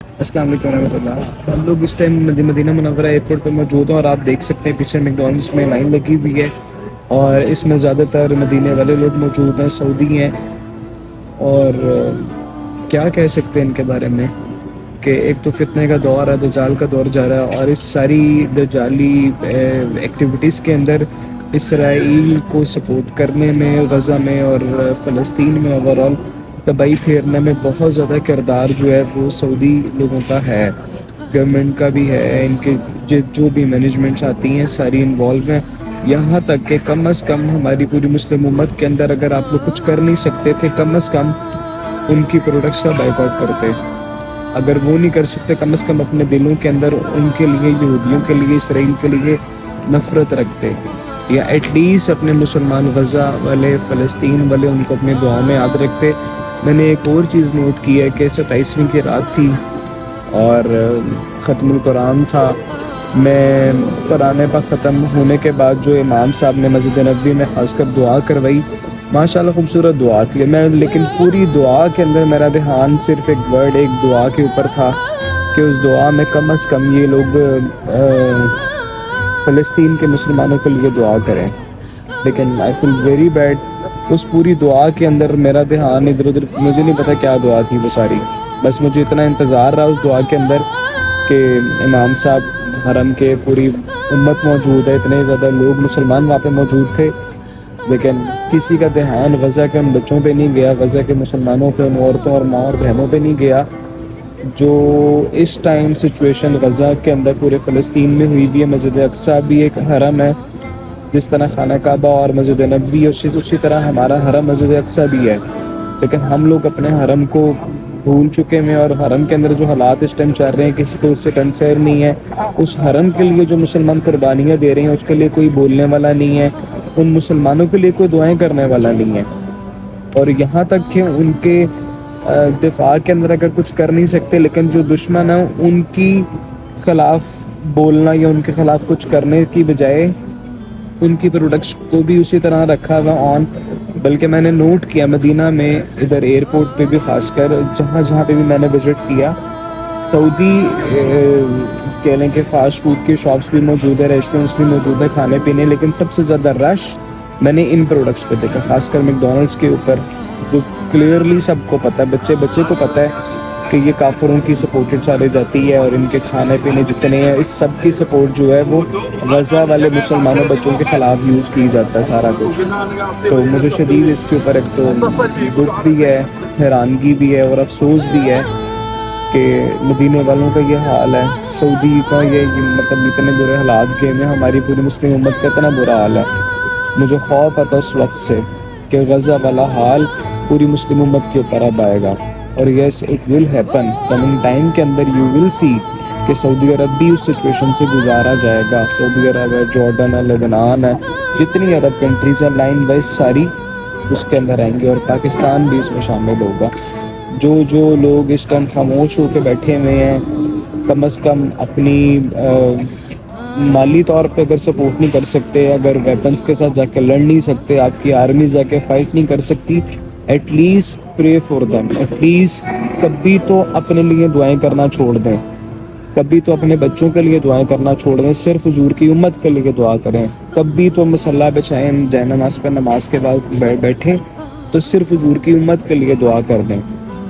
السلام علیکم ورحمۃ اللہ. ہم لوگ اس ٹائم مدینہ منورہ ایئرپورٹ پہ موجود ہیں اور آپ دیکھ سکتے ہیں پیچھے میکڈونلڈس میں لائن لگی ہوئی ہے اور اس میں زیادہ تر مدینے والے لوگ موجود ہیں, سعودی ہیں. اور کیا کہہ سکتے ہیں ان کے بارے میں کہ ایک تو فتنے کا دور ہے, دجال کا دور جا رہا ہے, اور اس ساری دجالی ایکٹیویٹیز کے اندر اسرائیل کو سپورٹ کرنے میں, غزہ میں اور فلسطین میں اوور آل تباہی پھیرنے میں بہت زیادہ کردار جو ہے وہ سعودی لوگوں کا ہے, گورنمنٹ کا بھی ہے. ان کے جو بھی مینجمنٹس آتی ہیں ساری انوالو ہیں, یہاں تک کہ کم از کم ہماری پوری مسلم امت کے اندر اگر آپ لوگ کچھ کر نہیں سکتے تھے کم از کم ان کی پروڈکٹس کا بائیک آؤٹ کرتے. اگر وہ نہیں کر سکتے کم از کم اپنے دلوں کے اندر ان کے لیے, یہودیوں کے لیے, اسرائیل کے لیے نفرت رکھتے, یا ایٹ لیسٹ اپنے مسلمان غزہ والے, فلسطین والے ان کو اپنے دعاؤں میں یاد رکھتے. میں نے ایک اور چیز نوٹ کی ہے کہ 27ویں کی رات تھی اور ختم القرآن تھا. میں قرآن پاک ختم ہونے کے بعد جو امام صاحب نے مسجد نبوی میں خاص کر دعا کروائی, ماشاءاللہ خوبصورت دعا تھی. میں لیکن پوری دعا کے اندر میرا دھیان صرف ایک ورڈ, ایک دعا کے اوپر تھا کہ اس دعا میں کم از کم یہ لوگ فلسطین کے مسلمانوں کے لیے دعا کریں. لیکن آئی فیل ویری بیڈ, اس پوری دعا کے اندر میرا دھیان ادھر ادھر, مجھے نہیں پتا کیا دعا تھی وہ ساری, بس مجھے اتنا انتظار رہا اس دعا کے اندر کہ امام صاحب حرم کے, پوری امت موجود ہے, اتنے زیادہ لوگ مسلمان وہاں پہ موجود تھے, لیکن کسی کا دھیان غزہ کے ان بچوں پہ نہیں گیا, غزہ کے مسلمانوں پہ, ان عورتوں اور ماں اور بہنوں پہ نہیں گیا جو اس ٹائم سچویشن غزہ کے اندر پورے فلسطین میں ہوئی بھی ہے. مسجد اقصیٰ بھی ایک حرم ہے, جس طرح خانہ کعبہ اور مسجد نبوی, اسی طرح ہمارا حرم مسجد اقصیٰ بھی ہے. لیکن ہم لوگ اپنے حرم کو بھول چکے ہیں, اور حرم کے اندر جو حالات اس ٹائم چل رہے ہیں کسی کو اس سے کنسرن نہیں ہے. اس حرم کے لیے جو مسلمان قربانیاں دے رہے ہیں اس کے لیے کوئی بولنے والا نہیں ہے, ان مسلمانوں کے لیے کوئی دعائیں کرنے والا نہیں ہے. اور یہاں تک کہ ان کے دفاع کے اندر اگر کچھ کر نہیں سکتے, لیکن جو دشمن ہیں ان کی خلاف بولنا یا ان کے خلاف کچھ کرنے کی بجائے ان کی پروڈکٹس کو بھی اسی طرح رکھا ہوا آن. بلکہ میں نے نوٹ کیا مدینہ میں ادھر ایئرپورٹ پہ بھی, خاص کر جہاں پہ بھی میں نے وزٹ کیا, سعودی کہہ لیں کہ فاسٹ فوڈ کی شاپس بھی موجود ہے, ریسٹورینٹس بھی موجود ہے کھانے پینے, لیکن سب سے زیادہ رش میں نے ان پروڈکٹس پہ دیکھا, خاص کر میکڈونلڈس کے اوپر, جو کلیئرلی سب کو پتہ ہے, بچے کو پتہ ہے کہ یہ کافروں کی سپورٹڈ چلی جاتی ہے, اور ان کے کھانے پینے جتنے ہیں اس سب کی سپورٹ جو ہے وہ غزہ والے مسلمانوں بچوں کے خلاف یوز کی جاتا ہے سارا کچھ. تو مجھے شدید اس کے اوپر ایک تو دکھ بھی ہے, حیرانگی بھی ہے اور افسوس بھی ہے کہ مدینے والوں کا یہ حال ہے, سعودی کا یہ مطلب اتنے برے حالات کے میں ہماری پوری مسلم امت کا اتنا برا حال ہے. مجھے خوف آتا اس وقت سے کہ غزہ والا حال پوری مسلم امت کے اوپر اب آئے گا, اور yes it will happen coming time کے اندر. یو ول سی کہ سعودی عرب بھی اس سچویشن سے گزارا جائے گا. سعودی عرب ہے, جارڈن ہے, لبنان ہے, جتنی عرب کنٹریز ہیں لائن وائز ساری اس کے اندر آئیں گے, اور پاکستان بھی اس میں شامل ہوگا. جو لوگ اس ٹائم خاموش ہو کے بیٹھے ہوئے ہیں, کم از کم اپنی مالی طور پہ اگر سپورٹ نہیں کر سکتے, اگر ویپنز کے ساتھ جا کے لڑ نہیں سکتے, آپ کی آرمی جا کے فائٹ نہیں کر سکتی, ایٹ لیسٹ پرے فور دیم, ایٹ لیسٹ کبھی تو اپنے لیے دعائیں کرنا چھوڑ دیں, کبھی تو اپنے بچوں کے لیے دعائیں کرنا چھوڑ دیں, صرف حضور کی امت کے لیے دعا کریں. کبھی تو مصلی بچھائیں, جے نماز پہ نماز کے بعد بیٹھیں تو صرف حضور کی امت کے لیے دعا کر دیں.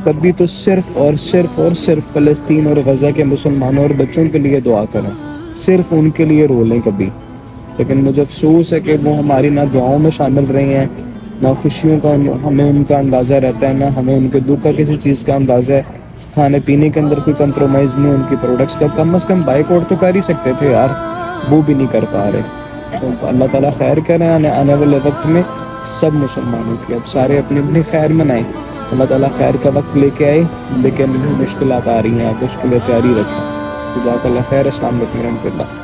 کبھی تو صرف اور صرف فلسطین اور غزہ کے مسلمانوں اور بچوں کے لیے دعا کریں, صرف ان کے لیے رو لیں کبھی. لیکن مجھے افسوس ہے کہ وہ ہماری نہ دعاؤں میں شامل رہے ہیں, نہ خوشیوں کا ہمیں ان کا اندازہ رہتا ہے, نہ ہمیں ان کے دکھ کا کسی چیز کا اندازہ ہے. کھانے پینے کے اندر کوئی کمپرومائز نہیں, ان کی پروڈکٹس کا کم از کم بائک آؤٹ تو کر ہی سکتے تھے یار, وہ بھی نہیں کر پا رہے. تو اللہ تعالیٰ خیر کریں آنے والے وقت میں سب مسلمانوں کی. اب سارے اپنی اپنی خیر منائیں, اللہ تعالیٰ خیر کا وقت لے کے آئے, لیکن مشکلات آ رہی ہیں, آپ مشکلیں تیاری رکھیں. جزاک اللہ خیر. السلام علیکم ورحمۃ اللہ.